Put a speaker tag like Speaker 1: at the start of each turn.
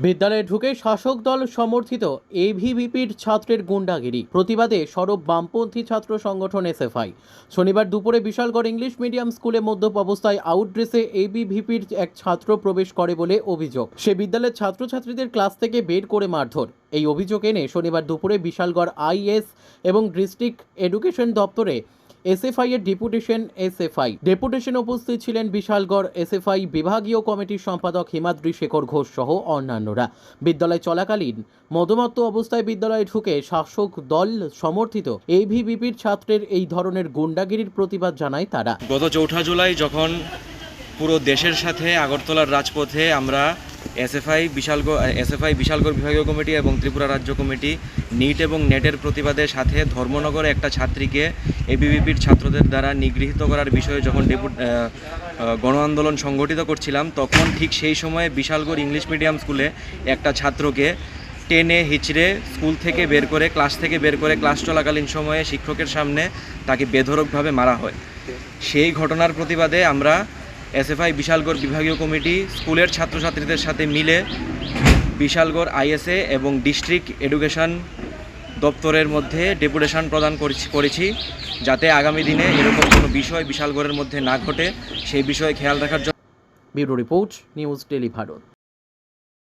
Speaker 1: বিদ্যালয়ে ঢুকে শাসক দল সমর্থিত এভিভিপির ছাত্রের গুন্ডাগিরি প্রতিবাদে সরব বামপন্থী ছাত্র সংগঠন এসএফআই। শনিবার দুপুরে বিশালগড় ইংলিশ মিডিয়াম স্কুলে মদ্যপ অবস্থায় আউটড্রেসে এভিভিপির এক ছাত্র প্রবেশ করে বলে অভিযোগ। সে বিদ্যালয়ের ছাত্রছাত্রীদের ক্লাস থেকে বের করে মারধর। এই অভিযোগ এনে শনিবার দুপুরে বিশালগড় আইএস এবং ডিস্ট্রিক্ট এডুকেশন দপ্তরে এসএফআই এর ডেপুটেশনে উপস্থিত ছিলেন বিশালগড় এসএফআই বিভাগীয় কমিটির সম্পাদক হিমাদ্রি শেখর ঘোষ সহ অন্যান্যরা। বিদ্যালয় চলাকালীন মদমত্ত অবস্থায় বিদ্যালয়ে ঢুকে শাসক দল সমর্থিত এভিভিপির ছাত্রের এই ধরনের গুন্ডাগিরির প্রতিবাদ জানায় তারা।
Speaker 2: গত 4 জুলাই যখন পুরো দেশের সাথে আগরতলার রাজপথে আমরা এসএফআই বিশালগড় বিভাগীয় কমিটি এবং ত্রিপুরা রাজ্য কমিটি নিট এবং নেটের প্রতিবাদের সাথে ধর্মনগরে একটা ছাত্রীকে এবিভিপির ছাত্রদের দ্বারা নিগৃহীত করার বিষয়ে যখন গণ আন্দোলন সংগঠিত করছিলাম, তখন ঠিক সেই সময়ে বিশালগড় ইংলিশ মিডিয়াম স্কুলে একটা ছাত্রকে টেনে হিচড়ে স্কুল থেকে বের করে ক্লাস চলাকালীন সময়ে শিক্ষকের সামনে তাকে বেধড়কভাবে মারা হয়। সেই ঘটনার প্রতিবাদে আমরা এসএফআই বিশালগড় বিভাগীয় কমিটি স্কুলের ছাত্রছাত্রীদের সাথে মিলে বিশালগড় আইএসএ এবং ডিস্ট্রিক্ট এডুকেশন দপ্তরের মধ্যে ডেপুটেশন প্রদান করেছি, যাতে আগামী দিনে এরকম কোনো বিষয় বিশালগড়ের মধ্যে না ঘটে সেই বিষয়ে খেয়াল রাখার জন্য।
Speaker 1: Bureau report, news daily Bharat.